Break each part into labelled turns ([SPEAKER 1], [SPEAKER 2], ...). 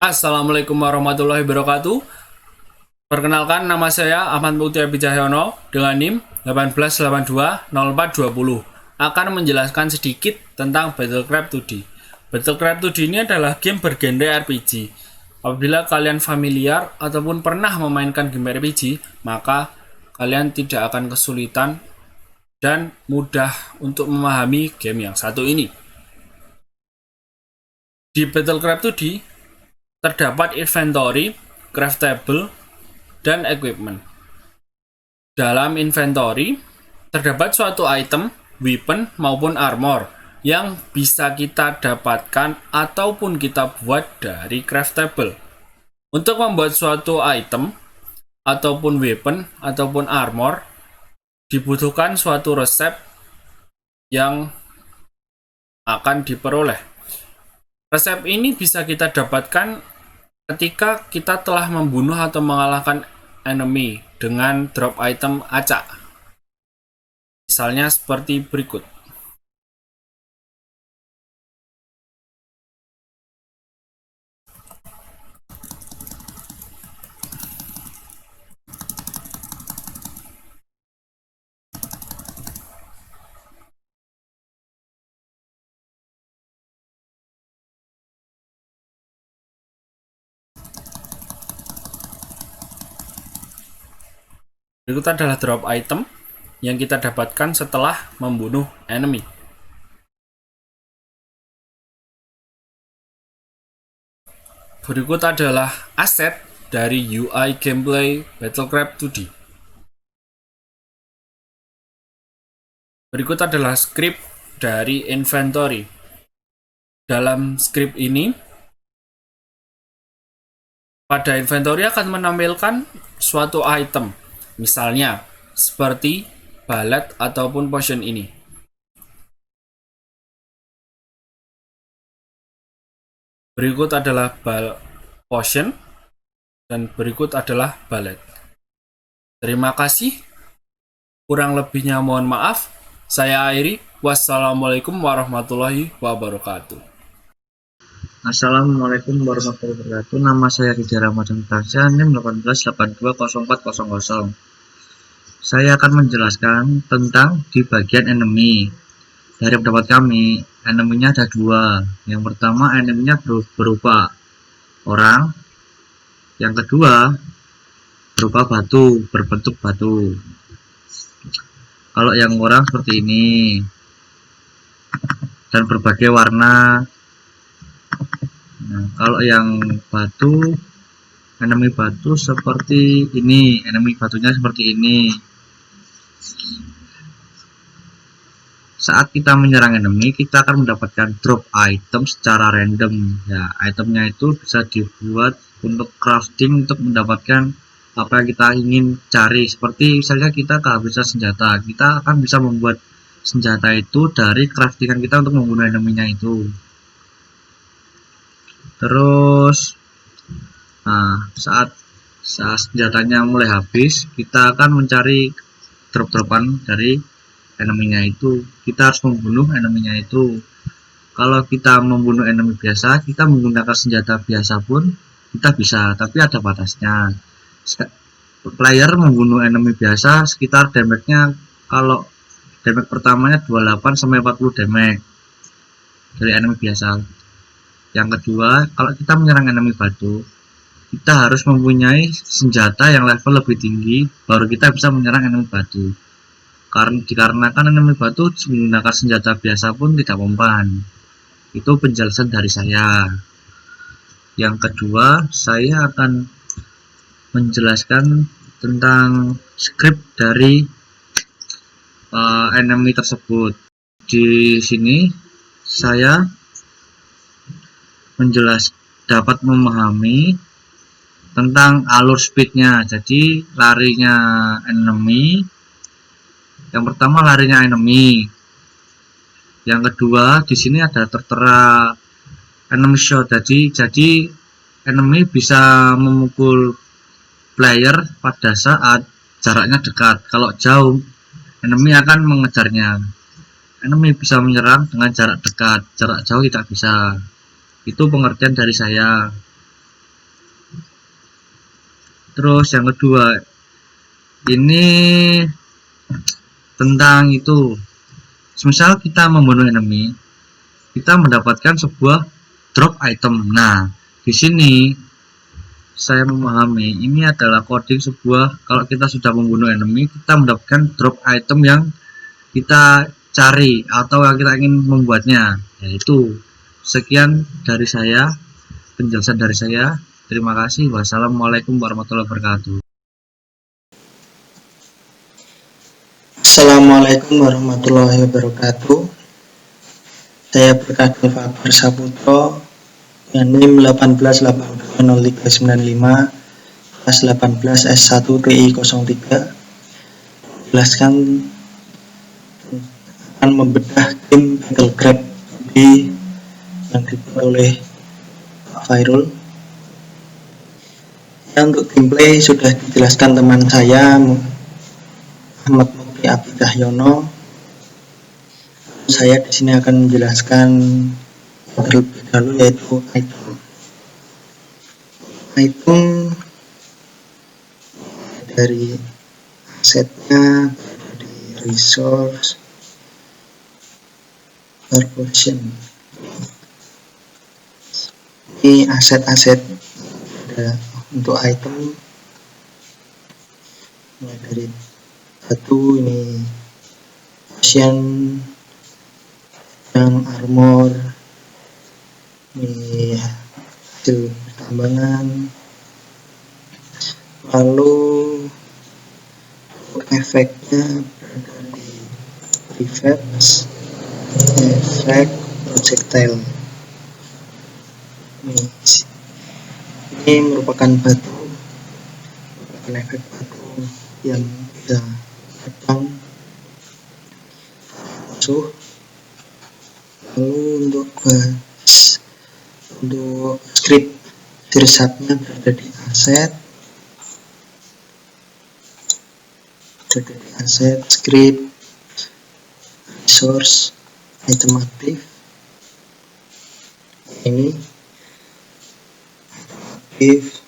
[SPEAKER 1] Assalamualaikum warahmatullahi wabarakatuh. Perkenalkan, nama saya Ahmad Mukti Abicahyono dengan NIM 18820420 akan menjelaskan sedikit tentang Battlecraft 2D. Battlecraft 2D ini adalah game bergenre RPG. Apabila kalian familiar ataupun pernah memainkan game RPG, maka kalian tidak akan kesulitan dan mudah untuk memahami game yang satu ini. Di Battlecraft 2D terdapat inventory, craftable, dan equipment. Dalam inventory terdapat suatu item, weapon maupun armor yang bisa kita dapatkan ataupun kita buat dari craftable. Untuk membuat suatu item ataupun weapon ataupun armor dibutuhkan suatu resep yang akan diperoleh. Resep ini bisa kita dapatkan ketika kita telah membunuh atau mengalahkan enemy dengan drop item acak. Misalnya seperti berikut. Berikut adalah drop item yang kita dapatkan setelah membunuh enemy. Berikut adalah aset dari UI gameplay Battlecraft 2D. Berikut adalah script dari inventory. Dalam script ini, pada inventory akan menampilkan suatu item, misalnya seperti balet ataupun potion ini. Berikut adalah potion dan berikut adalah balet. Terima kasih. Kurang lebihnya mohon maaf. Saya akhiri. Wassalamualaikum warahmatullahi wabarakatuh.
[SPEAKER 2] Assalamualaikum warahmatullahi wabarakatuh. Nama saya Ridha Ramadan Tasya, NIM 18820400. Saya akan menjelaskan tentang di bagian enemy. Dari pendapat kami, enemy-nya ada dua. Yang pertama, enemy-nya berupa orang. Yang kedua, berupa batu, berbentuk batu. Kalau yang orang seperti ini dan berbagai warna. Nah, kalau yang batu, enemy batu seperti ini, enemy batunya seperti ini. Saat kita menyerang enemy, kita akan mendapatkan drop item secara random. Ya, itemnya itu bisa dibuat untuk crafting untuk mendapatkan apa yang kita ingin cari. Seperti misalnya kita kehabisan senjata, kita akan bisa membuat senjata itu dari craftingan kita untuk membunuh enemy-nya itu. Terus saat senjatanya mulai habis, kita akan mencari drop-dropan dari enemy-nya itu. Kita harus membunuh enemy-nya itu. Kalau kita membunuh enemy biasa, kita menggunakan senjata biasa pun kita bisa, tapi ada batasnya. Player membunuh enemy biasa sekitar damage-nya, kalau damage pertamanya 28 sampai 40 damage dari enemy biasa. Yang kedua, kalau kita menyerang enemy batu, kita harus mempunyai senjata yang level lebih tinggi, baru kita bisa menyerang enemy batu. Dikarenakan enemy batu menggunakan senjata biasa pun tidak mempan. Itu penjelasan dari saya. Yang kedua, saya akan menjelaskan tentang script dari enemy tersebut. Di sini saya dapat memahami tentang alur speednya. Jadi larinya enemy, yang pertama larinya enemy, yang kedua di sini ada tertera enemy shot. Jadi enemy bisa memukul player pada saat jaraknya dekat. Kalau jauh, enemy akan mengejarnya. Enemy bisa menyerang dengan jarak dekat, jarak jauh tidak bisa. Itu pengertian dari saya. Terus yang kedua, ini tentang itu, semisal kita membunuh enemy, kita mendapatkan sebuah drop item. Nah, di sini saya memahami ini adalah coding sebuah, kalau kita sudah membunuh enemy, kita mendapatkan drop item yang kita cari atau yang kita ingin membuatnya. Yaitu sekian dari saya, penjelasan dari saya. Terima kasih. Wassalamualaikum warahmatullahi wabarakatuh.
[SPEAKER 3] Assalamualaikum warahmatullahi wabarakatuh. Saya Berkadil Fabar Saputro, NIM 18820395, kelas 18 S1 TI 03. Jelaskan akan membedah game Battlecraft yang dibuat oleh Pak Fairul. Untuk gameplay sudah dijelaskan teman saya Ahmad Mukti Abdi Cahyono. Saya di sini akan menjelaskan terlebih dahulu yaitu item. Item dari asetnya, dari resource, proportion. Ini aset-aset untuk item mulai dari satu, ini potion, yang armor, ini hasil pertambangan. Lalu efeknya berada di prefabs, efek projectile. Ini merupakan batu, merupakan efek batu yang bisa terbang musuh. Lalu untuk script sirsatnya berada di aset, script, resource, item aktif. Ini aktif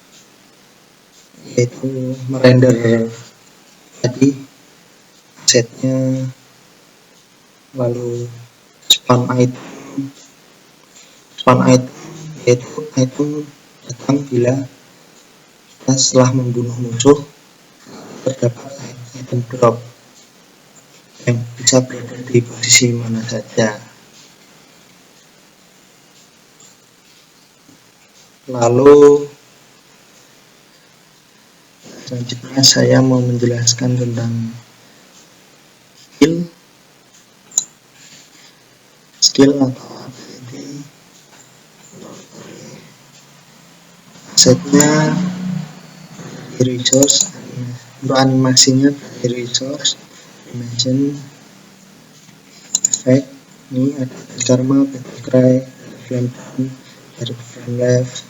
[SPEAKER 3] yaitu merender tadi asetnya. Lalu spawn item yaitu item datang bila kita setelah membunuh musuh terdapat item drop yang bisa berada di posisi mana saja. Lalu selanjutnya saya mau menjelaskan tentang skill atau ability. Asetnya dari resource, untuk animasinya dari resource, dimension, effect. Ini ada karma, battle cry, flame down, dari flame left,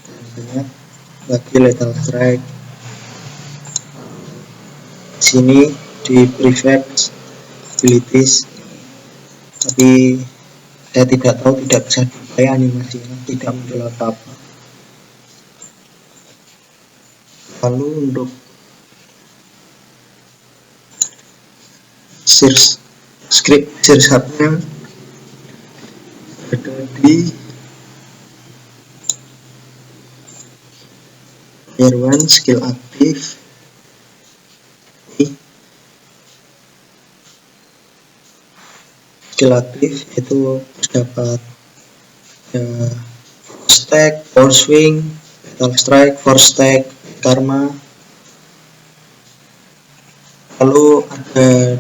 [SPEAKER 3] dan banyak lagi lethal strike. Sini di prefabs abilities, tapi saya tidak tahu, tidak bisa dipakai animasinya, tidak muncul apa-apa. Lalu untuk script sirsatnya ada di layer 1, skill aktif. Skill aktif itu dapat force stack, force swing, lethal strike, force stack, karma. Lalu ada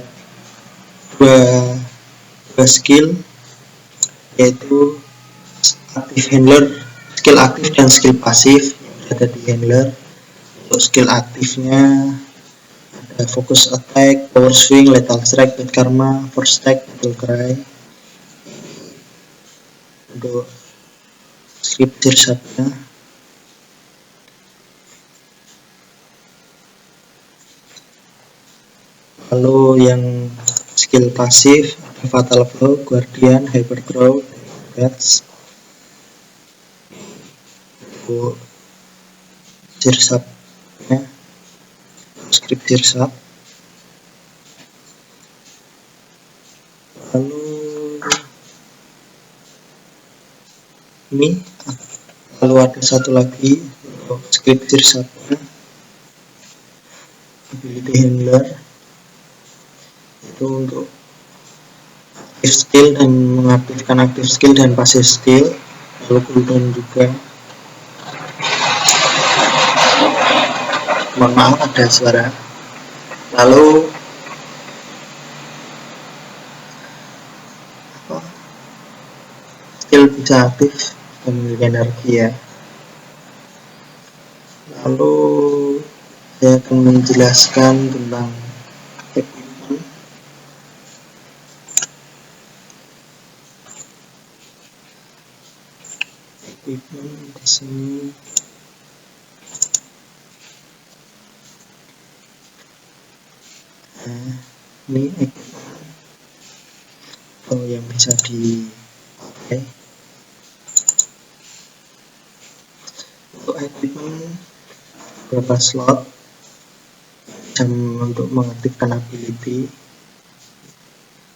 [SPEAKER 3] dua skill yaitu aktif handler, skill aktif dan skill pasif yang ada di handler. Untuk skill aktifnya ada focus attack, power swing, lethal strike, bad karma, force stack, battle cry. Untuk script sirsatnya lalu yang skill pasif ada fatal blow, guardian, hypergrowth, bats. Untuk sirsat ya, script sirsat. Lalu ini lalu ada satu lagi untuk script sirsatnya, ability handler, itu untuk active skill dan mengaktifkan active skill dan passive skill. Lalu cooldown juga. Mohon maaf ada suara. Lalu skill bisa aktif dan memiliki energi ya. Lalu saya akan menjelaskan tentang equipment. Equipment di sini. Nah, ini equipment yang bisa dipakai. Untuk equipment beberapa slot jam untuk mengaktifkan ability.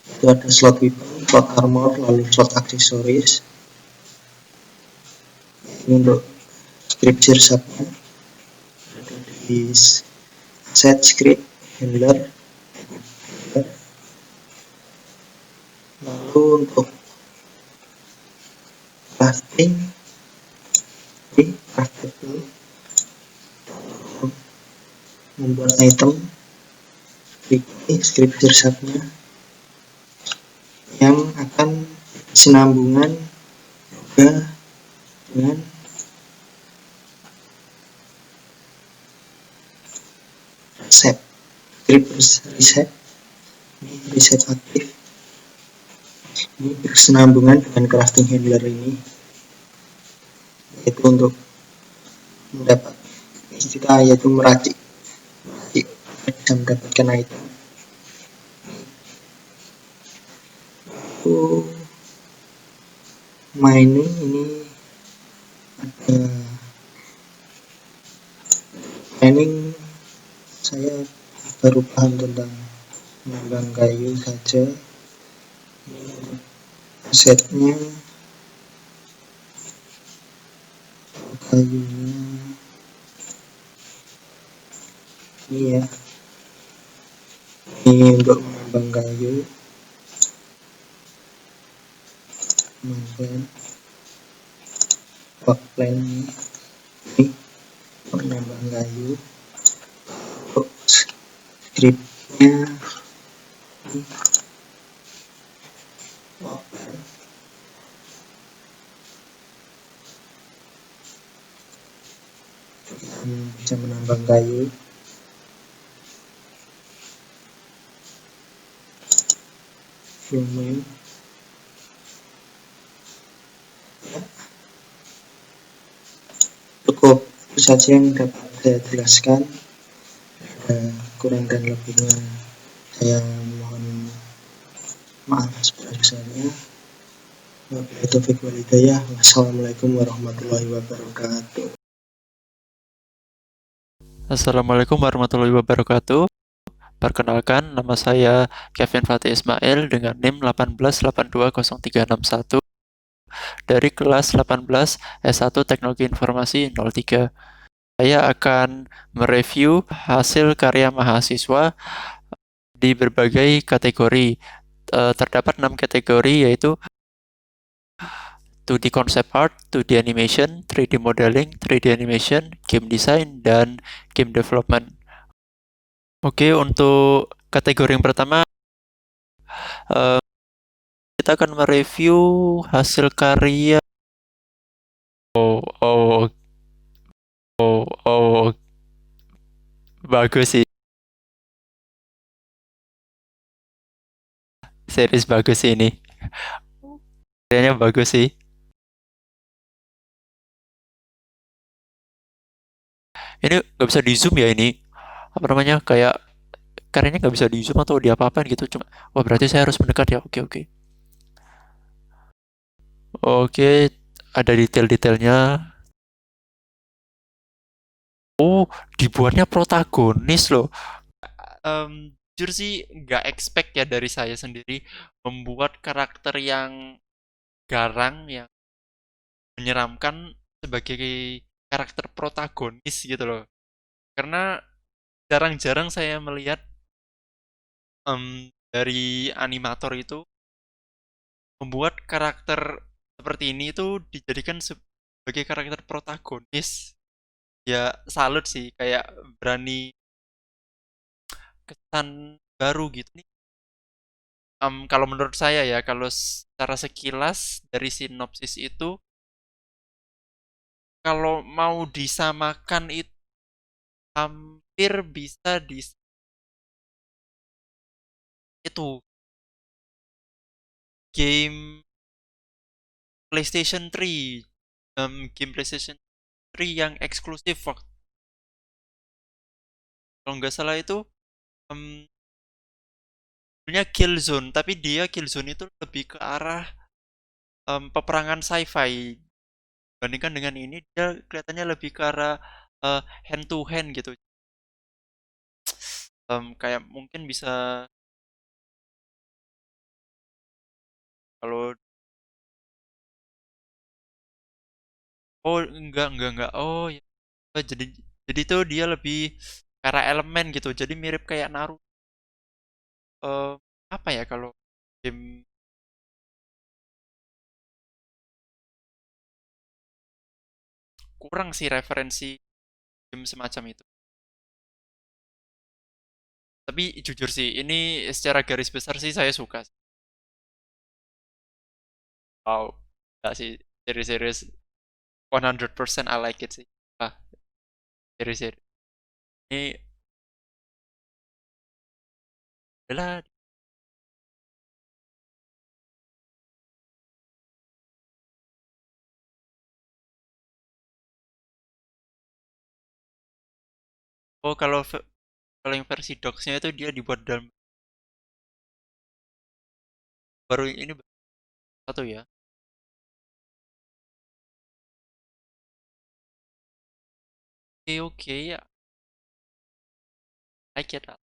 [SPEAKER 3] Itu ada slot weapon, slot armor, lalu slot aksesoris. Ini untuk script sirsatnya ada di set script handler. Lalu untuk crafting ini craftable, membuat item. Ini script sirsatnya yang akan sinambungan juga dengan reset. Script reset, ini reset aktif. Ini berkesinambungan dengan crafting handler ini, yaitu untuk mendapat istilah yaitu meracik bisa mendapatkan item. Lalu mining ini ada mining, saya baru paham tentang menambang kayu saja. Ini untuk asetnya, kayunya ini ya, ini untuk menambang kayu, workplan ini untuk menambang kayu. Untuk scriptnya ini bisa menambang kayu. Lumayan. Cukup itu saja yang dapat saya jelaskan. Kurang dan lebihnya saya mohon maaf sebesar-besarnya. Wabillahi taufiq wal hidayah. Wassalamualaikum warahmatullahi wabarakatuh.
[SPEAKER 4] Assalamualaikum warahmatullahi wabarakatuh. Perkenalkan, nama saya Kevin Fatih Ismail dengan NIM 18820361 dari kelas 18 S1 Teknologi Informasi 03. Saya akan mereview hasil karya mahasiswa di berbagai kategori. Terdapat 6 kategori, yaitu 2D concept art, 2D animation, 3D modeling, 3D animation, game design, dan game development. Oke, untuk kategori yang pertama, kita akan mereview hasil karya. Bagus sih. Series bagus sih ini. Karyanya bagus sih. Ini nggak bisa di zoom ya ini. Apa namanya? Kayak karyanya nggak bisa di zoom atau diapa-apain gitu. Cuma, wah berarti saya harus mendekat ya. Oke, oke. Oke, ada detail-detailnya. Oh, dibuatnya protagonis loh. Jujur sih nggak expect ya dari saya sendiri membuat karakter yang garang, yang menyeramkan sebagai karakter protagonis gitu loh. Karena jarang-jarang saya melihat dari animator itu membuat karakter seperti ini itu dijadikan sebagai karakter protagonis. Ya salut sih, kayak berani kesan baru gitu nih. Kalau menurut saya ya, kalau secara sekilas dari sinopsis itu, kalau mau disamakan itu hampir bisa itu game PlayStation 3, game PlayStation 3 yang eksklusif waktu kalau nggak salah itu em, sebenarnya Killzone, tapi dia Killzone itu lebih ke arah peperangan sci-fi. Bandingkan dengan ini, dia kelihatannya lebih ke arah hand to hand gitu. Kayak mungkin bisa kalau oh enggak. Oh ya. Oh, jadi tuh dia lebih ke arah elemen gitu. Jadi mirip kayak Naruto. Eh, apa ya kalau game kurang sih referensi game semacam itu. Tapi jujur sih, ini secara garis besar sih saya suka. Wow, enggak sih, series-series 100% I like it sih. Ah, series-series. Ini adalah, oh kalau yang versi docs-nya itu dia dibuat dalam baru ini satu ya. Oke ya, I get that.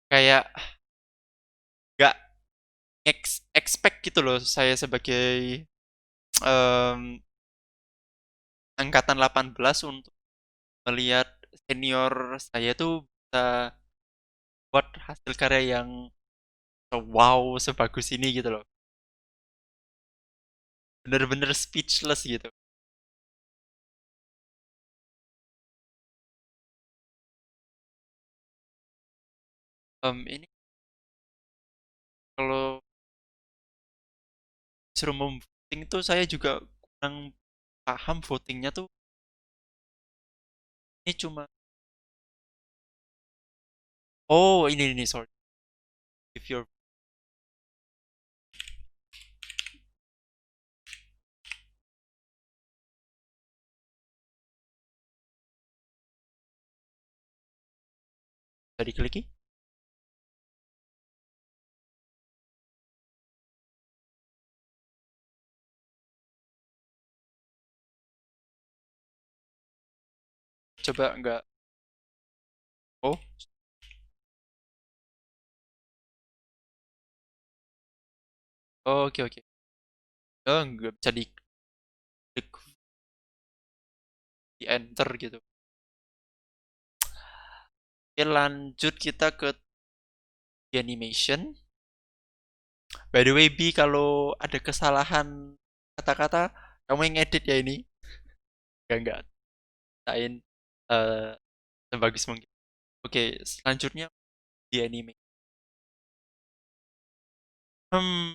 [SPEAKER 4] Kayak nggak expect gitu loh saya sebagai em, angkatan 18 untuk melihat senior saya tuh bisa buat hasil karya yang wow sebagus ini gitu loh. Bener-bener speechless gitu. Ini kalau disuruh memvoting tuh saya juga kurang paham votingnya tuh ini cuma oh ini sorry if you're bisa dikliki coba enggak oh oke oh enggak bisa di enter gitu. Oke lanjut kita ke animation. By the way Bi, kalau ada kesalahan kata-kata kamu yang edit ya ini. Enggak tain eh sebagus mungkin. Oke, selanjutnya di anime. Hmm,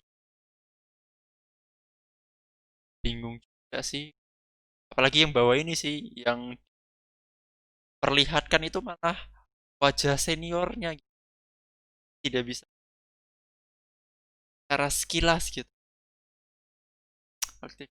[SPEAKER 4] bingung juga sih. Apalagi yang bawa ini sih, yang perlihatkan itu malah wajah seniornya gitu. Tidak bisa secara sekilas gitu. Aktif.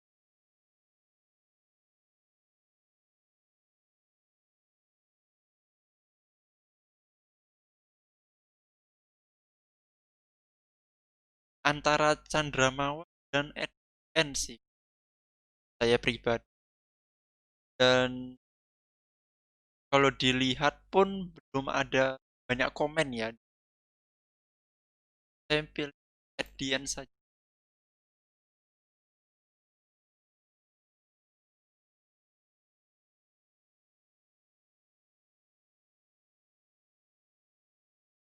[SPEAKER 4] Antara Chandramawa dan Ed sih. saya pribadi. Dan kalau dilihat pun belum ada banyak komen ya. Saya pilih at the end saja.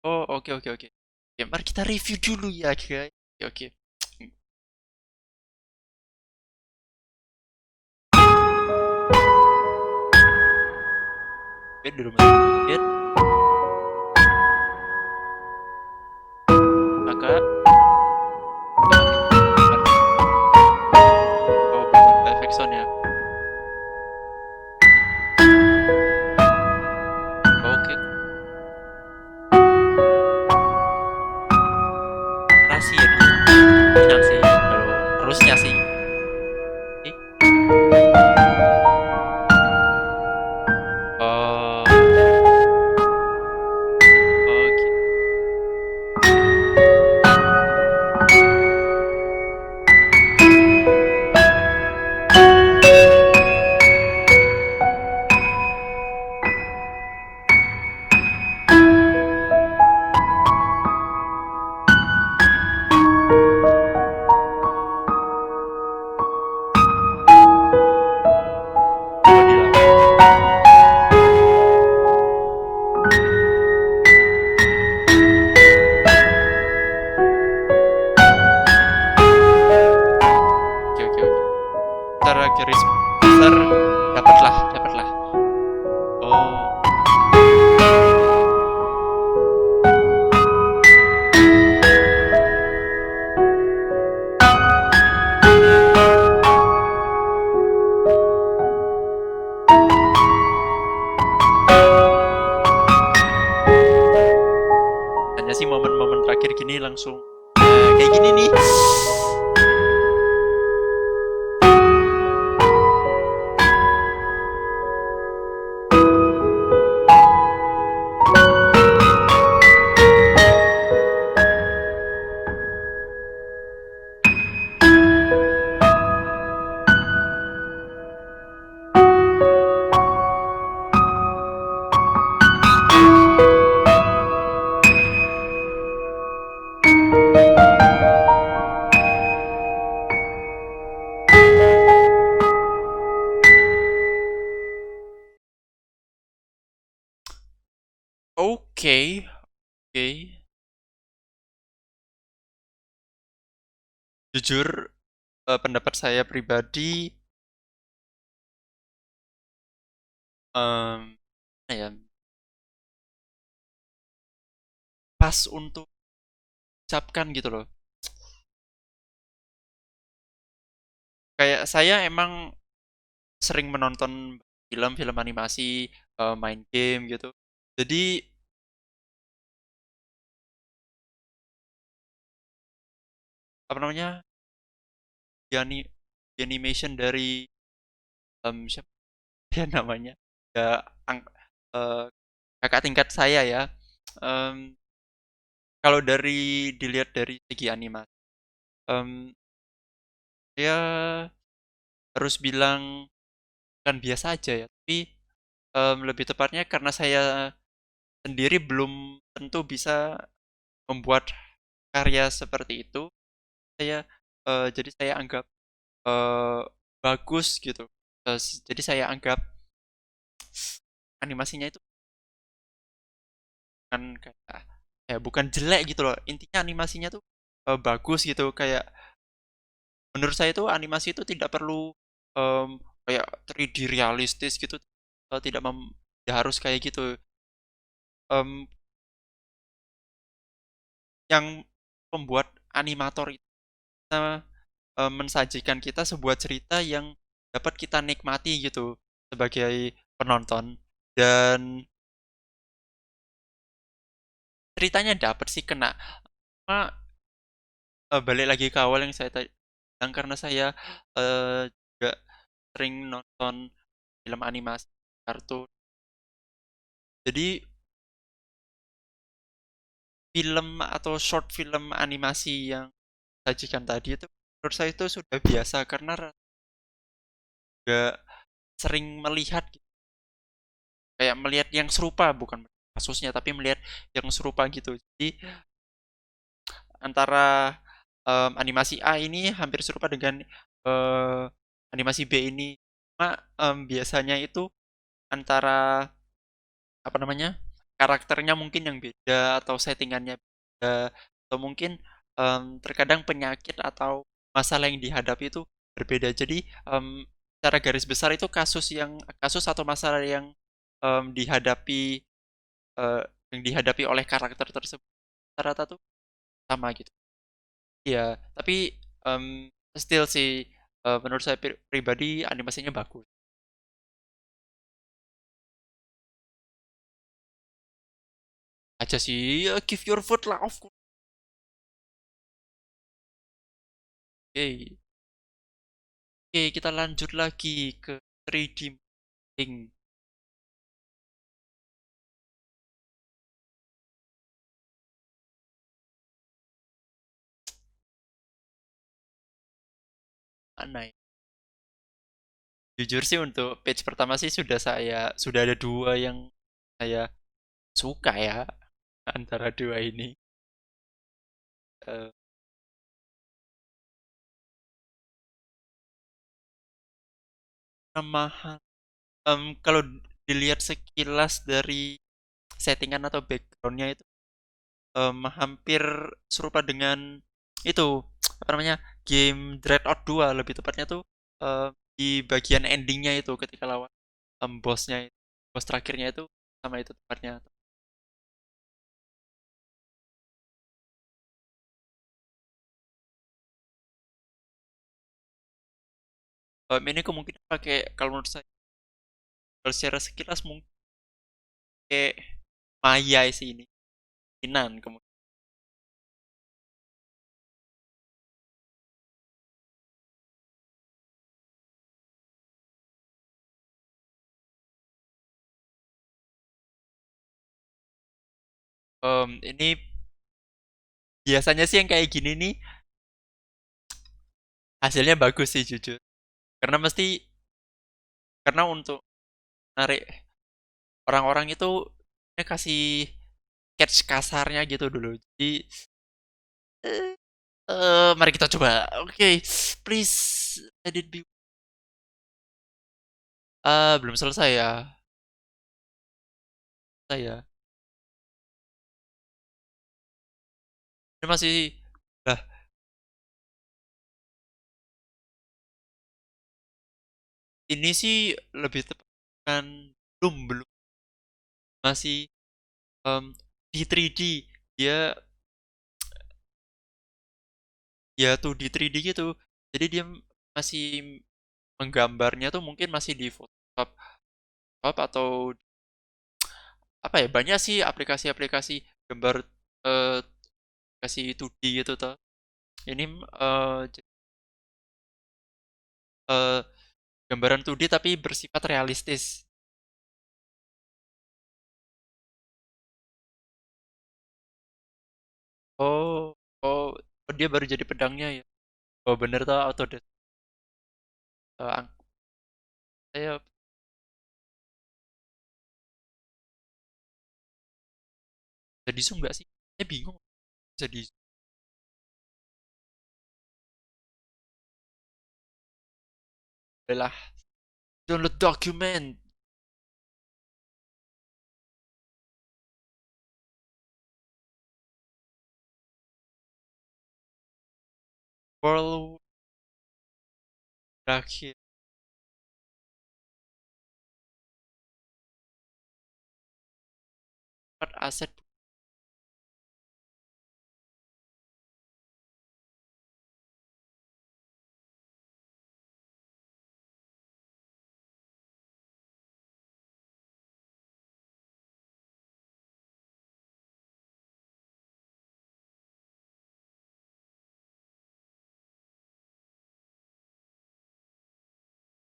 [SPEAKER 4] Oh, oke oke oke. Ya, mari kita review dulu ya, guys. Oke oke. Oke, di rumah sakit. Kakak. Oh, bukan efek sound ya. Oke. Rasi ya dia. Enak sih kalau harusnya sih. Oke. Oh, oke. Wadilah. Oke oke oke. Ntar garis besar dapatlah dapatlah. Oh, hanya sih momen-momen terakhir gini langsung kayak gini nih. Oke, oke. Jujur, pendapat saya pribadi, apa ya, pas untuk ucapkan gitu loh. Kayak saya emang sering menonton film-film animasi, main game gitu. Jadi apa namanya, di, ani- di animation dari siapa ya namanya? Ya, ang- eh, kakak tingkat saya ya. Em, Kalau dilihat dari segi animasi, em, ya harus bilang bukan biasa aja ya, tapi lebih tepatnya karena saya sendiri belum tentu bisa membuat karya seperti itu, jadi saya anggap eh, bagus gitu. Jadi saya anggap animasinya itu bukan kayak bukan jelek gitu loh. Intinya animasinya tuh bagus gitu. Kayak menurut saya itu animasi itu tidak perlu kayak 3D realistis gitu. Tidak tidak harus kayak gitu. Em, yang membuat animator itu bisa mensajikan kita sebuah cerita yang dapat kita nikmati gitu sebagai penonton, dan ceritanya dapat sih kena. Cuma balik lagi ke awal yang saya tadi bilang, karena saya juga sering nonton film animasi, kartun, jadi film atau short film animasi yang sajikan tadi itu menurut saya itu sudah biasa, karena juga sering melihat gitu. Kayak melihat yang serupa, bukan kasusnya tapi melihat yang serupa gitu. Jadi antara animasi A ini hampir serupa dengan eh, animasi B ini. Cuma biasanya itu antara apa namanya, karakternya mungkin yang beda atau settingannya beda, atau mungkin terkadang penyakit atau masalah yang dihadapi itu berbeda. Jadi secara garis besar itu kasus atau masalah dihadapi eh, yang dihadapi oleh karakter tersebut rata-rata tuh sama gitu. Iya, tapi still sih, menurut saya pribadi animasinya bagus aja sih. Ya, give your vote lah, of course. Oke, oke, kita lanjut lagi ke 3D mapping. Mana ya? Jujur sih untuk page pertama sih sudah ada dua yang saya suka ya antara dua ini. Eh, Nama kalau dilihat sekilas dari settingan atau backgroundnya itu hampir serupa dengan itu apa namanya, game Dreadout 2 lebih tepatnya tuh di bagian endingnya itu ketika lawan bosnya, bos terakhirnya itu sama itu tepatnya. Ini kemungkinan pakai, kalau menurut saya, kalau secara sekilas mungkin pakai Maya sih ini, kemungkinan kemudian. Ini biasanya sih yang kayak gini nih hasilnya bagus sih jujur, karena karena untuk narik orang-orang itu dia kasih catch kasarnya gitu dulu. Jadi eh, mari kita coba. Oke, please let it be. Belum selesai ya. Saya ini masih, lah, ini sih lebih tepat kan, belum masih di 3D. Dia ya tuh di 3D gitu. Jadi dia masih menggambarnya tuh mungkin masih di Photoshop atau apa ya, banyak sih aplikasi-aplikasi gambar, eh, aplikasi 2D gitu tuh. Ini eh, gambaran 2D tapi bersifat realistis. Oh, oh, oh, dia baru jadi pedangnya ya. Oh bener tuh Autodesk. Ang- saya jadi zoom nggak sih? Saya bingung. Jadi lah, download document. World berakhir. Aset.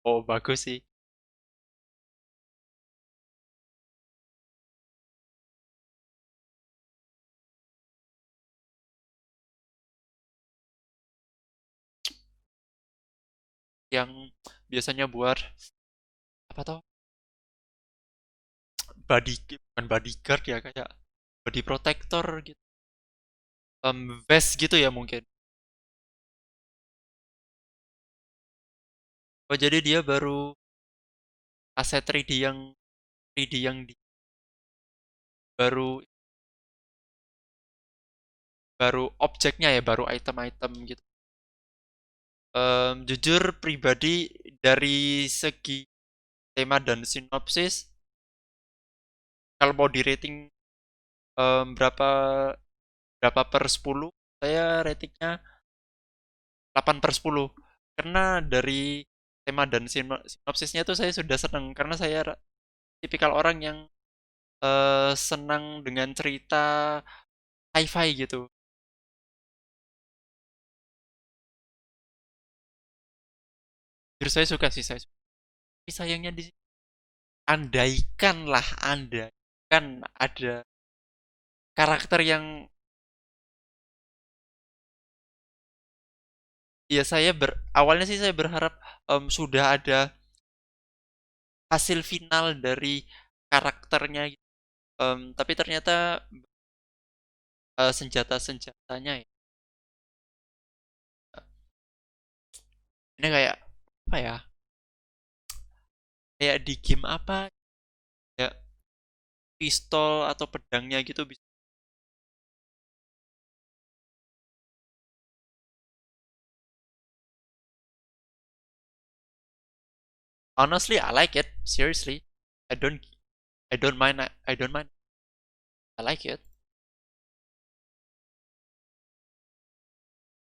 [SPEAKER 4] Oh bagus sih. Yang biasanya buat apa toh, bukan bodyguard ya, kayak body protector gitu, vest gitu ya mungkin. Oh jadi dia baru aset 3D yang baru baru objeknya ya, baru item-item gitu. Jujur pribadi dari segi tema dan sinopsis, kalau mau di rating berapa berapa per 10, saya ratingnya 8/10. Karena dari tema dan sinopsisnya tuh saya sudah seneng, karena saya tipikal orang yang senang dengan cerita sci-fi gitu. Jujur saya suka sih, saya suka. Tapi sayangnya di sini, andaikan ada karakter yang, ya awalnya sih saya berharap sudah ada hasil final dari karakternya gitu. Tapi ternyata senjata-senjatanya ya, ini kayak apa ya? Kayak di game apa ya, pistol atau pedangnya gitu bisa. Honestly, I like it. Seriously, I don't I don't mind. I don't mind. I like it.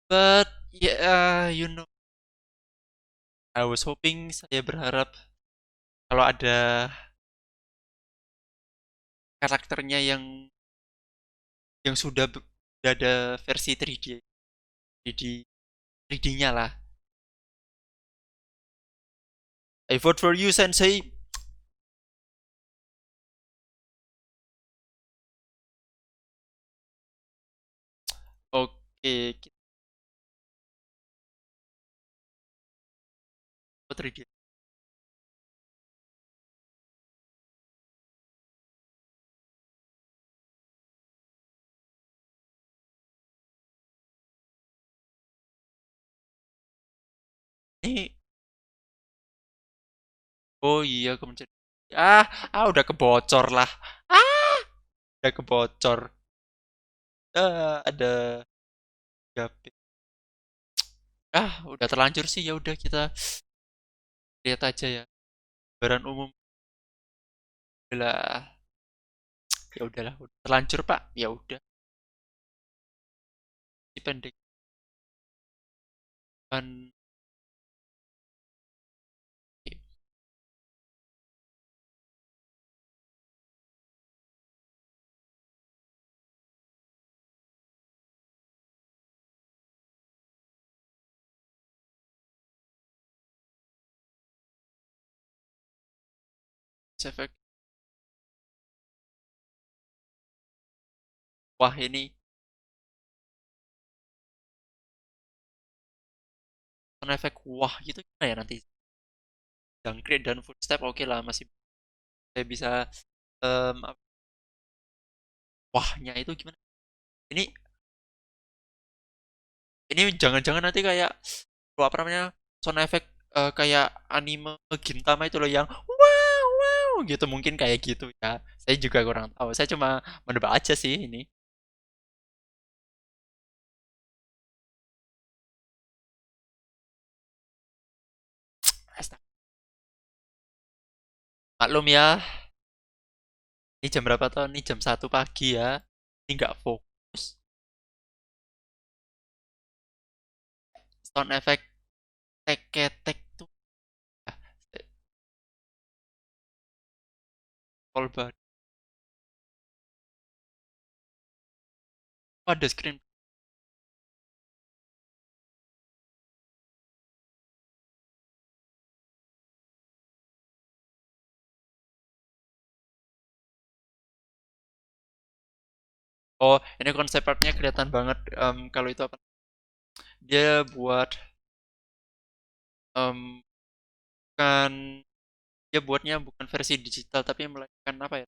[SPEAKER 4] But yeah, I was hoping, saya berharap kalau ada karakternya yang sudah ada versi 3D nya lah. I vote for you, Sensei. Oke, kita 3D. Ini, oh iya, kemudian udah kebocor lah. Ah, udah kebocor. Ada Gape. Udah terlanjur sih, ya udah kita lihat aja ya. Baran umum lah. Ya udahlah, udah terlanjur Pak. Ya udah, pendek kan. Efek. Wah, ini sound efek wah gitu gimana ya nanti? Jangkrik dan footstep oke lah, masih saya bisa. Wahnya itu gimana? Ini ini jangan-jangan nanti kayak apa namanya, sound effect kayak anime Gintama itu loh, yang wow wow gitu, mungkin kayak gitu ya. Saya juga kurang tahu. Saya cuma menebak aja sih ini. Astaga. Maklum ya, ini jam berapa tuh? Ini jam 1 pagi ya. Ini nggak fokus. Sound effect tek tuh. Ah, All bad. Oh, ada screen. Oh, ini konsep artnya kelihatan banget. Kalau itu apa? Dia buat em, bukan dia buatnya bukan versi digital tapi melainkan apa ya?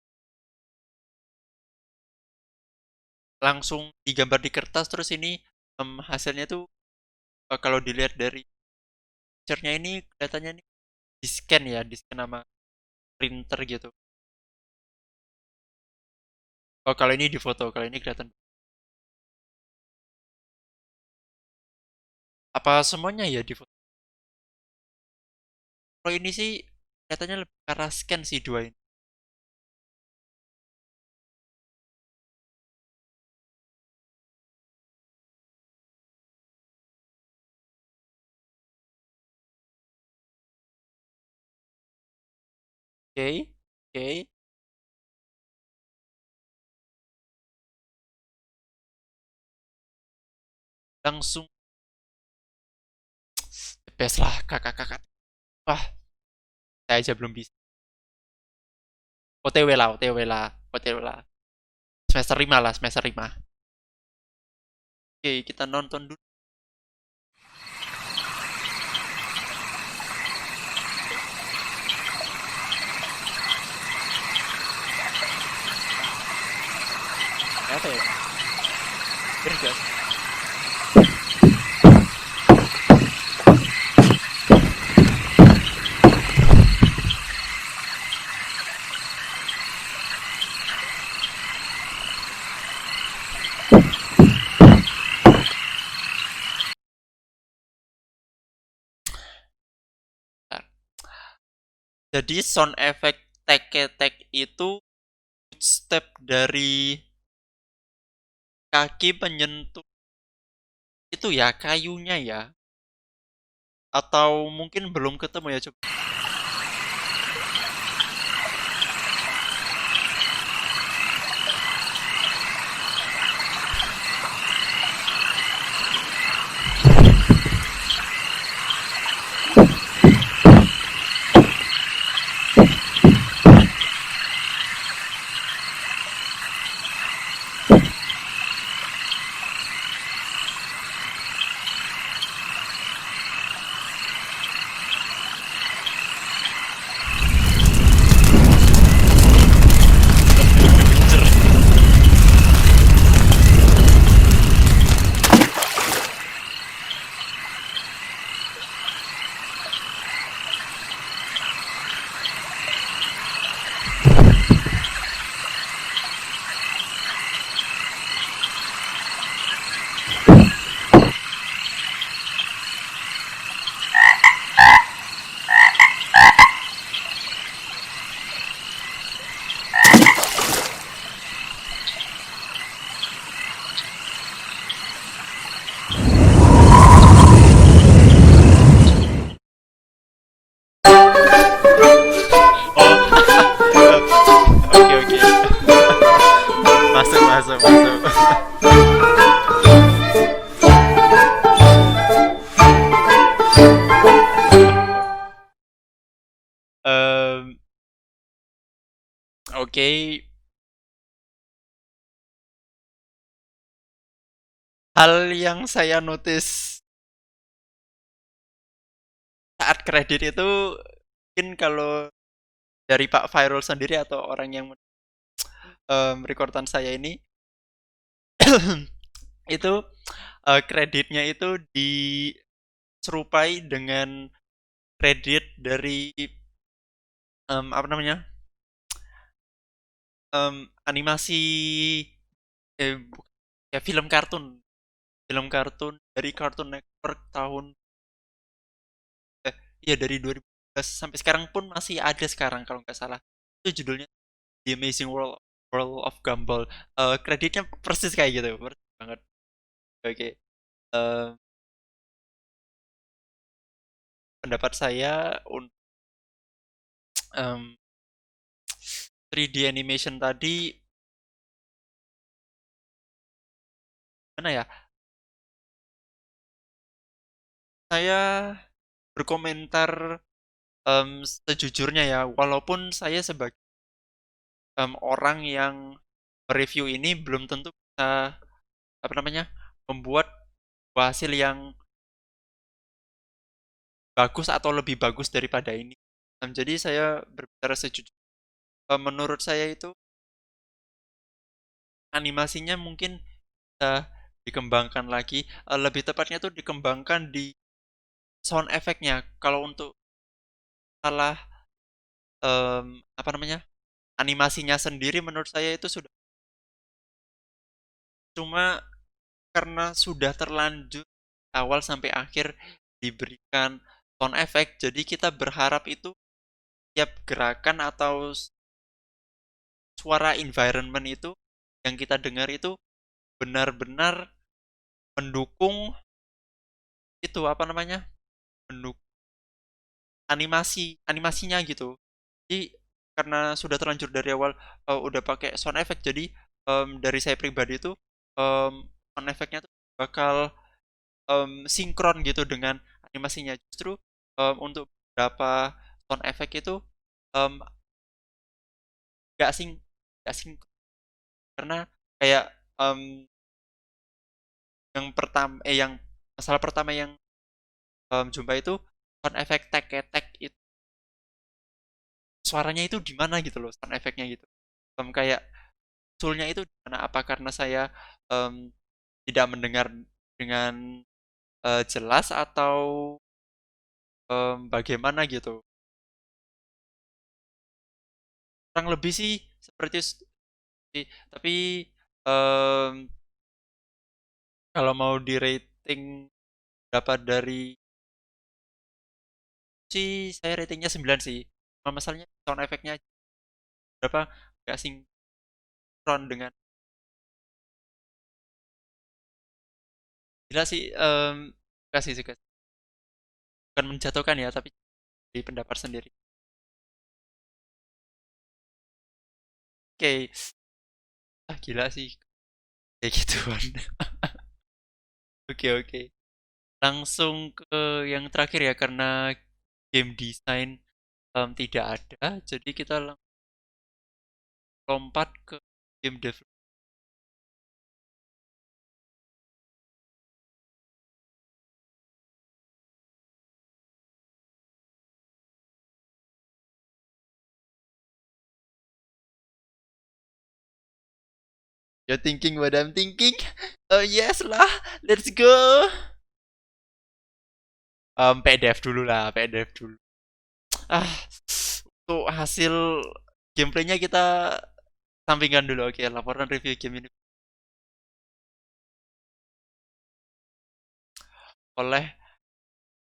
[SPEAKER 4] Langsung digambar di kertas terus ini hasilnya tuh kalau dilihat dari picture-nya ini kelihatannya ini di-scan ya, di-scan sama printer gitu. Oh, kalau ini di foto, kalau ini kelihatan. Apa semuanya ya di foto? Kalau ini sih kelihatannya lebih ke arah scan sih dua ini. Oke, oke. Langsung the best lah kakak-kakak. Wah, saya aja belum bisa. OTW lah, OTW lah, OTW lah. Semester 5 lah, semester 5. Oke, kita nonton dulu. Apa ya? Bergas. Jadi sound effect tek itu step dari kaki menyentuh itu ya kayunya ya, atau mungkin belum ketemu ya coba. Oke, oke. Masuk, masuk, masuk. Em, oke. Hal yang saya notice saat kredit itu mungkin kalau dari Pak Fairul sendiri atau orang yang rekordan saya ini itu kreditnya itu diserupai dengan kredit dari apa namanya animasi ya film kartun dari Cartoon Network tahun iya dari 2012 sampai sekarang pun masih ada sekarang kalau nggak salah itu judulnya The Amazing World World of Gumball. Kreditnya persis kayak gitu, persis banget. Oke. Eh, Pendapat saya untuk 3D animation tadi mana ya? Saya berkomentar sejujurnya ya, walaupun saya sebagai orang yang mereview ini belum tentu bisa apa namanya membuat hasil yang bagus atau lebih bagus daripada ini. Jadi saya berbicara sejujurnya, menurut saya itu animasinya mungkin bisa dikembangkan lagi, lebih tepatnya tuh dikembangkan di sound effect-nya. Kalau untuk salah apa namanya, animasinya sendiri menurut saya itu sudah, cuma karena sudah terlanjur awal sampai akhir diberikan sound effect, jadi kita berharap itu tiap gerakan atau suara environment itu yang kita dengar itu benar-benar mendukung itu apa namanya, mendukung animasinya gitu. Jadi karena sudah terlanjur dari awal udah pakai sound effect, jadi dari saya pribadi itu sound effectnya tuh bakal sinkron gitu dengan animasinya. Justru untuk beberapa sound effect itu em, gak sing gak sing karena kayak yang masalah pertama yang jumpa itu sound effect tek ketek itu suaranya itu di mana gitu loh, sound effectnya gitu. Kayak sulnya itu di mana, apa karena saya tidak mendengar dengan jelas atau bagaimana gitu. Kurang lebih sih seperti sih, tapi em, kalau mau di rating berapa dari sih, saya ratingnya 9 sih. Cuma masalahnya sound effect-nya berapa gak sinkron dengan, gila sih, gak sih suka, bukan menjatuhkan ya, tapi di pendapat sendiri. Oke, gila sih kayak gituan. Oke, oke. Langsung ke yang terakhir ya, karena game design tidak ada, jadi kita lompat ke game development. You're thinking what I'm thinking? Oh yes lah, let's go. PDF dulu lah, PDF dulu. Ah, untuk hasil gameplaynya kita sampingkan dulu. Oke, laporan review game ini oleh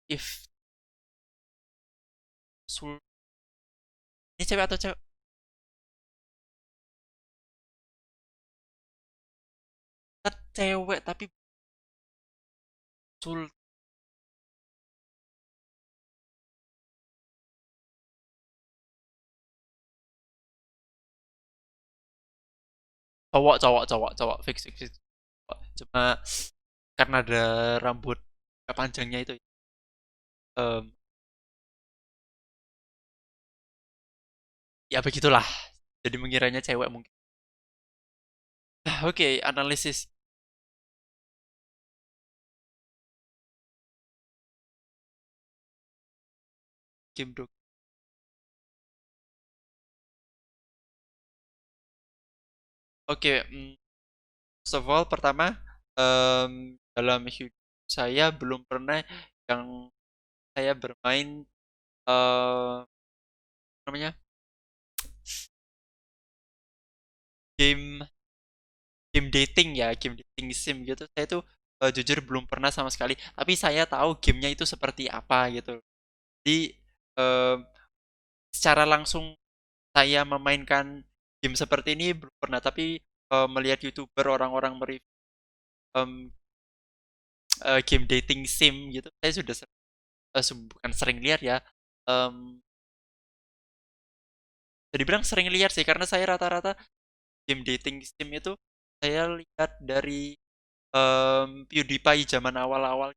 [SPEAKER 4] If Sul. Ini cewek atau cewek? Cewek tapi Sul. Cowok, cowok, cowok, cowok, fix, fix, fix. Cuma karena ada rambut panjangnya itu, em, ya begitulah. Jadi mengiranya cewek mungkin. Oke, analisis game dog. Oke, first of all, pertama, dalam hidup saya belum pernah yang saya bermain namanya game game dating ya, game dating sim gitu. Saya tuh jujur belum pernah sama sekali. Tapi saya tahu gamenya itu seperti apa gitu. Jadi em, secara langsung saya memainkan game seperti ini belum pernah. Tapi melihat YouTuber orang-orang mereview em, game dating sim gitu, saya sudah bukan sering lihat ya. Em, Jadi bilang sering lihat sih, karena saya rata-rata game dating sim itu saya lihat dari PewDiePie zaman awal-awal.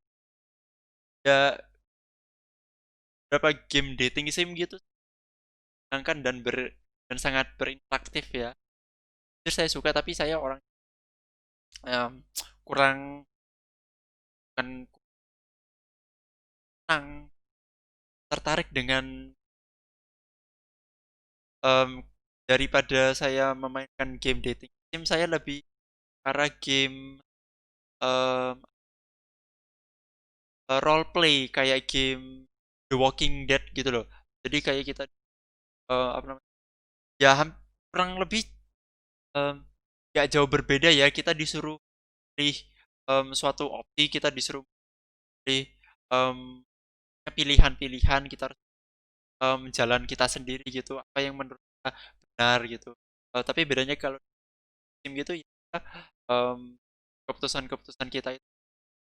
[SPEAKER 4] Ya berapa game dating sim gitu, menyenangkan dan sangat berinteraktif ya. Itu saya suka, tapi saya orang em, kurang, bukan kurang tertarik dengan daripada saya memainkan game dating sim, saya lebih karena game em, role play kayak game The Walking Dead gitu loh. Jadi kayak kita apa namanya? Ya kurang lebih em, nggak jauh berbeda ya. Kita disuruh pilih suatu opsi, kita disuruh pilih em, pilihan-pilihan, kita harus jalan kita sendiri gitu. Apa yang menurut kita benar gitu. Tapi bedanya kalau tim gitu ya em, keputusan-keputusan kita itu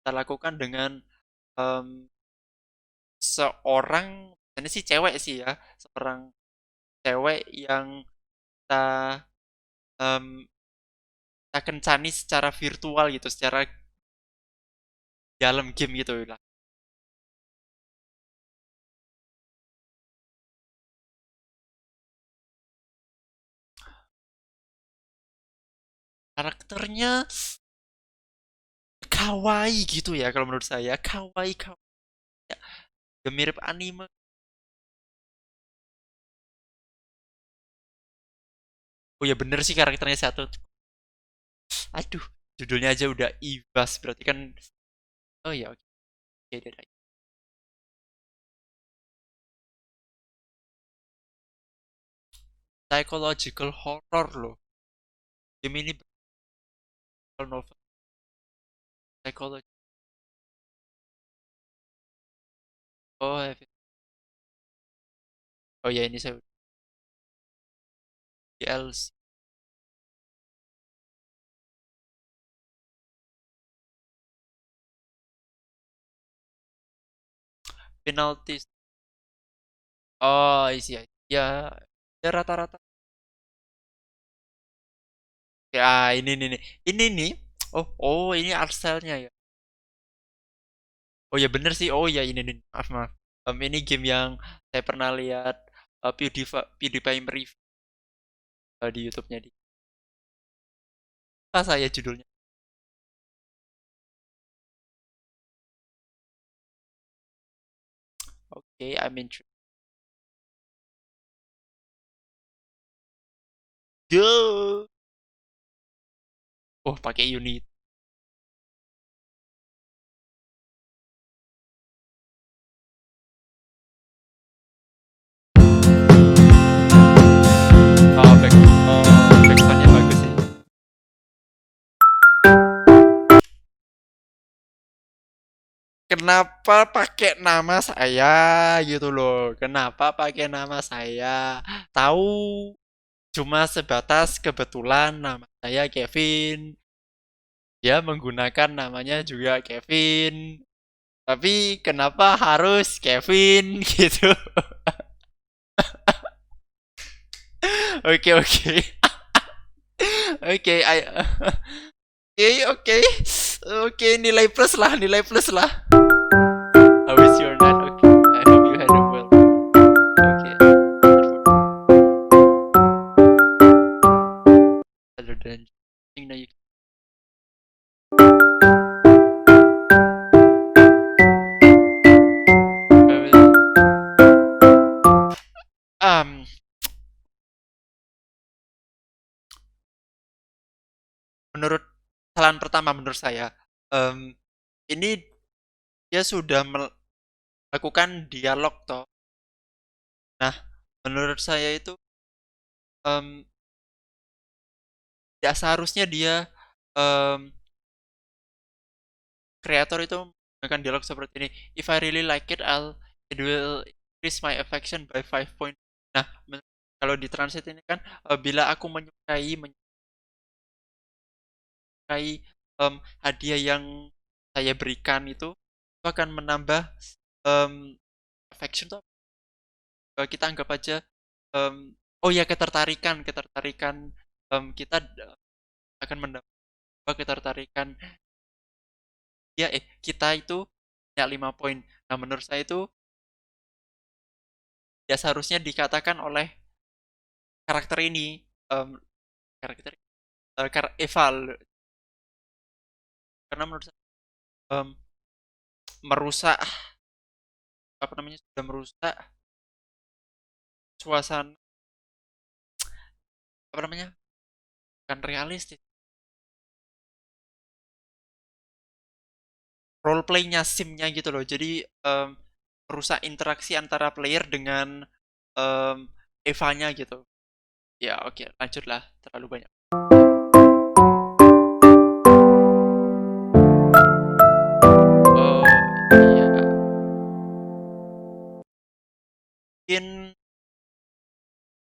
[SPEAKER 4] kita lakukan dengan em, seorang, ini sih cewek sih ya, seorang cewek yang kita em, kita kencani secara virtual gitu, secara dalam game gitu lah. Karakternya kawaii gitu ya kalau menurut saya, kawaii kawaii ya, mirip anime. Oh ya bener sih karakternya satu. Aduh, judulnya aja udah ibas berarti kan. Oh ya oke. Oke, deh. Psychological horror loh. Game ini novel psychology. Oh, oh ya ini saya DLC. Penalties. Oh, isi ya. Ya, ya rata-rata. Ya, ini nih. Ini nih. Oh, oh, ini art style-nya ya. Oh ya bener sih. Oh ya ini nih. Maaf, maaf. Ini game yang saya pernah lihat PewDiePie mereview di YouTube-nya di. Apa saya judulnya? Oke, I'm interested. Go. Oh, pakai unit. Oh, backsoundnya bagus sih. Kenapa pakai nama saya gitu loh? Kenapa pakai nama saya? Tahu cuma sebatas kebetulan nama saya Kevin. Dia menggunakan namanya juga Kevin. Tapi kenapa harus Kevin gitu? Oke, oke. Oke, oke, oke. Oke, nilai plus lah, nilai plus lah. How is your night? Okay. I hope you had a well. Okay. Other than thing that you um menurut kesalahan pertama menurut saya ini dia sudah melakukan dialog toh. Nah, menurut saya itu em, tidak seharusnya dia kreator itu menggunakan dialog seperti ini. If I really like it, it will increase my affection by 5 point. Nah, kalau di translate ini kan bila aku menyukai hadiah yang saya berikan itu akan menambah affection tuh kita anggap aja oh ya ketertarikan kita akan menambah ketertarikan ya kita itu punya 5 poin. Nah menurut saya itu ya seharusnya dikatakan oleh karakter ini karakter Eval karena menurut saya merusak sudah merusak suasana kan realistis. Role play-nya sim-nya gitu loh. Jadi merusak interaksi antara player dengan em, Eva-nya gitu. Ya oke, lanjutlah, terlalu banyak. Oh iya, mungkin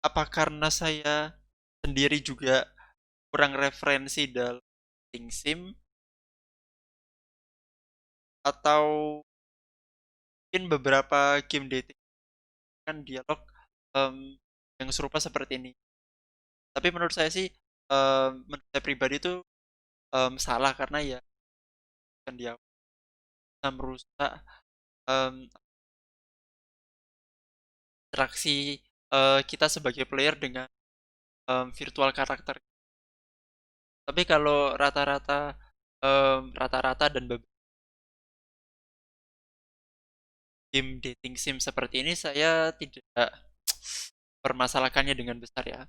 [SPEAKER 4] apa karena saya sendiri juga kurang referensi dalam dating sim, atau mungkin beberapa game dating kan dialog em, yang serupa seperti ini. Tapi menurut saya sih, menurut saya pribadi itu salah karena ya kan dia bisa merusak em, interaksi kita sebagai player dengan virtual karakter. Tapi kalau rata-rata dan beberapa game dating sim seperti ini, saya tidak permasalahkannya dengan besar ya.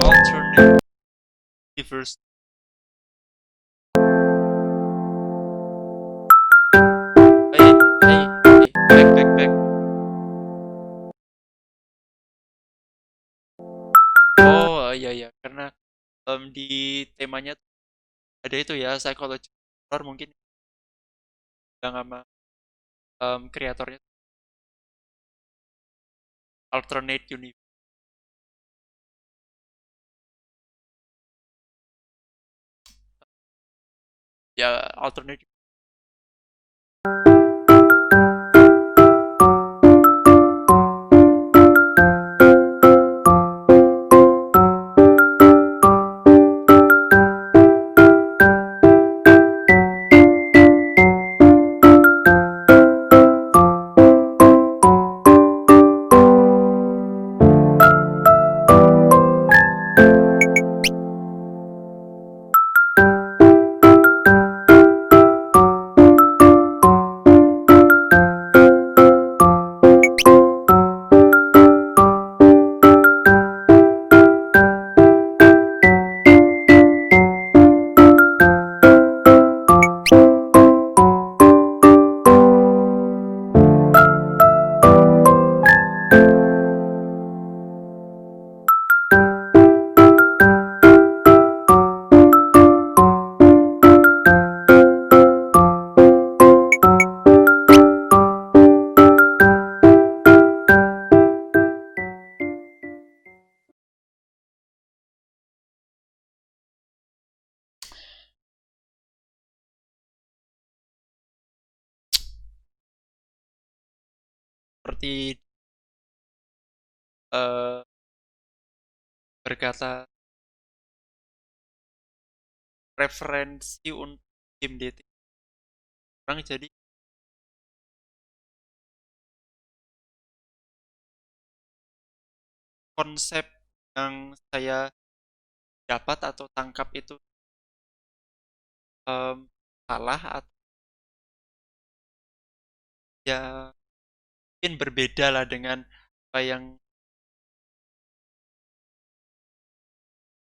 [SPEAKER 4] Alternate universe. Hey, hey, hey, back. Oh iya iya, karena di temanya ada itu ya, psychology horror mungkin yang sama kreatornya alternate universe. Ya, alternate. Seperti eh, berkata referensi untuk game dating orang, jadi konsep yang saya dapat atau tangkap itu salah, atau ya mungkin berbeda lah dengan apa yang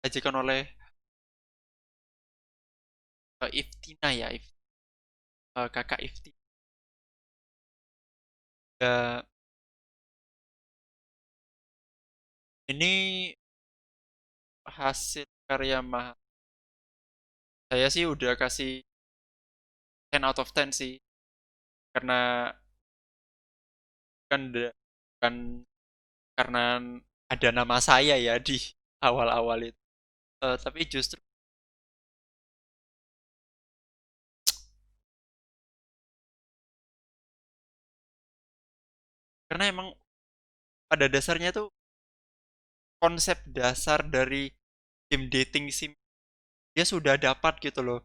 [SPEAKER 4] diajarkan oleh Iftina ya, kakak Ifti. Ya, ini hasil karya mahal. Saya sih udah kasih 10 out of 10 sih. Karena kan kan karena ada nama saya ya di awal-awal itu. Tapi justru karena emang pada dasarnya tuh konsep dasar dari game dating sim dia sudah dapat gitu loh.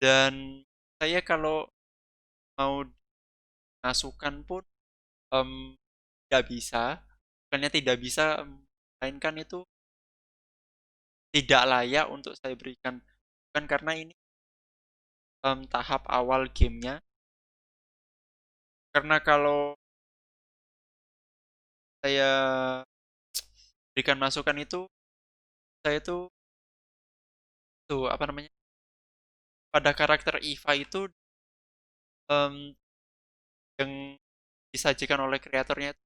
[SPEAKER 4] Dan saya kalau mau masukkan pun em, tidak bisa, bukannya tidak bisa, melainkan itu tidak layak untuk saya berikan. Bukan karena ini tahap awal gamenya, karena kalau saya berikan masukan itu, saya tuh apa namanya, pada karakter Eva itu em, yang disajikan oleh kreatornya itu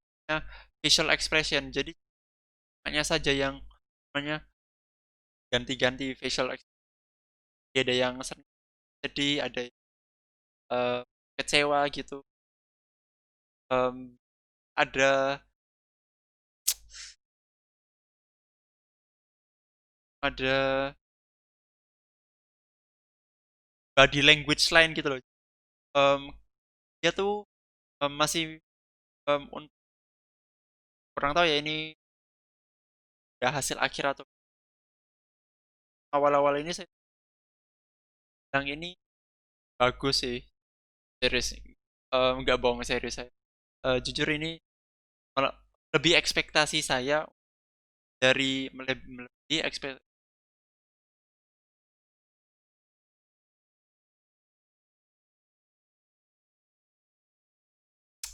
[SPEAKER 4] facial expression. Jadi hanya saja yang namanya ganti-ganti facial expression. Ada yang sedih, ada eh, kecewa gitu. Em, ada ada body language lain gitu loh. Em, dia tuh masih kurang tahu ya ini ya hasil akhir atau awal-awal ini saya bilang ini bagus sih series. Nggak bohong serius saya. Jujur ini malah lebih ekspektasi saya dari melebihi ekspektasi.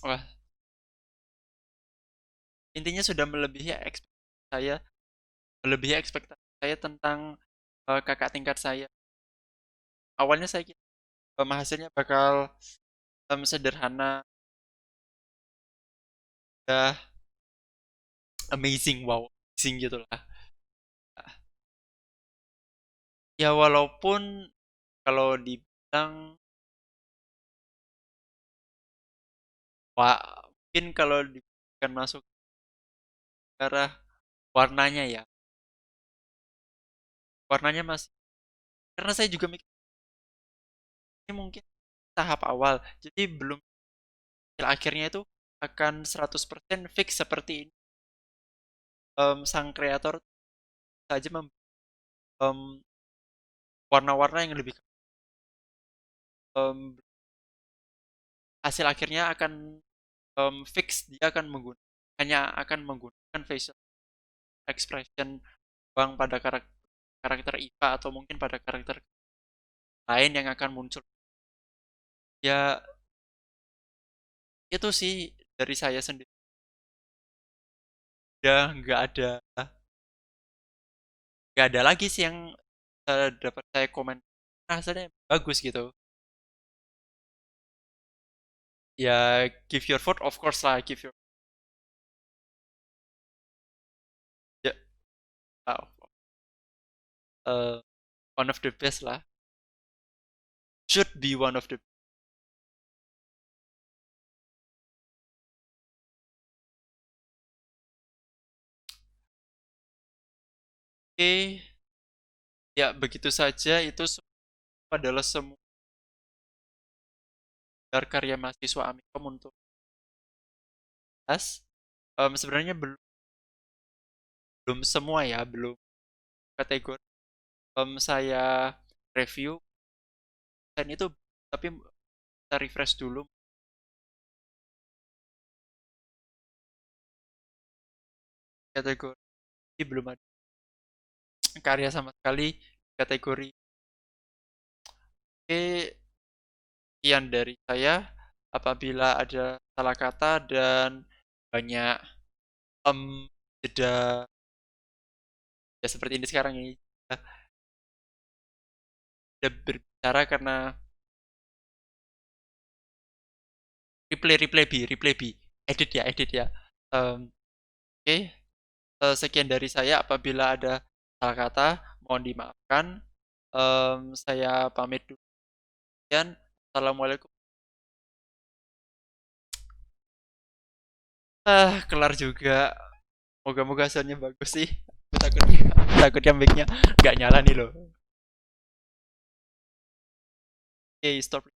[SPEAKER 4] Wah, intinya sudah melebihi ekspektasi saya, melebihi ekspektasi saya tentang kakak tingkat saya. Awalnya saya kira hasilnya bakal sederhana, udah amazing, wow, amazing gitu lah. Ya walaupun kalau dibilang wah, mungkin kalau diberikan masuk ke arah warnanya ya, warnanya masih karena saya juga mikir ini mungkin tahap awal, jadi belum akhirnya itu akan 100% fix seperti ini. Sang kreator saja em, warna-warna yang lebih em, hasil akhirnya akan fix dia akan hanya akan menggunakan facial expression bang pada karakter IPA atau mungkin pada karakter lain yang akan muncul. Ya itu sih dari saya sendiri. Udah nggak ada lagi sih yang dapat saya komen rasanya bagus gitu. Ya give your vote of course lah, give your ya, uh, uh, one of the best lah, should be one of the oke. Ya begitu saja itu adalah semua karya mahasiswa Amikom untuk tas. Sebenarnya belum belum semua ya, belum kategori saya review dan itu, tapi kita refresh dulu kategori. Belum ada karya sama sekali kategori. Oke, sekian dari saya. Apabila ada salah kata dan banyak jeda ya seperti ini sekarang ini, udah berbicara karena replay B, edit ya. Oke, sekian dari saya. Apabila ada salah kata mohon dimaafkan. Saya pamit dulu. Sekian, assalamualaikum. Kelar juga. Moga-moga hasilnya bagus sih. Takutnya mic-nya nggak nyala nih loh. Oke, stop.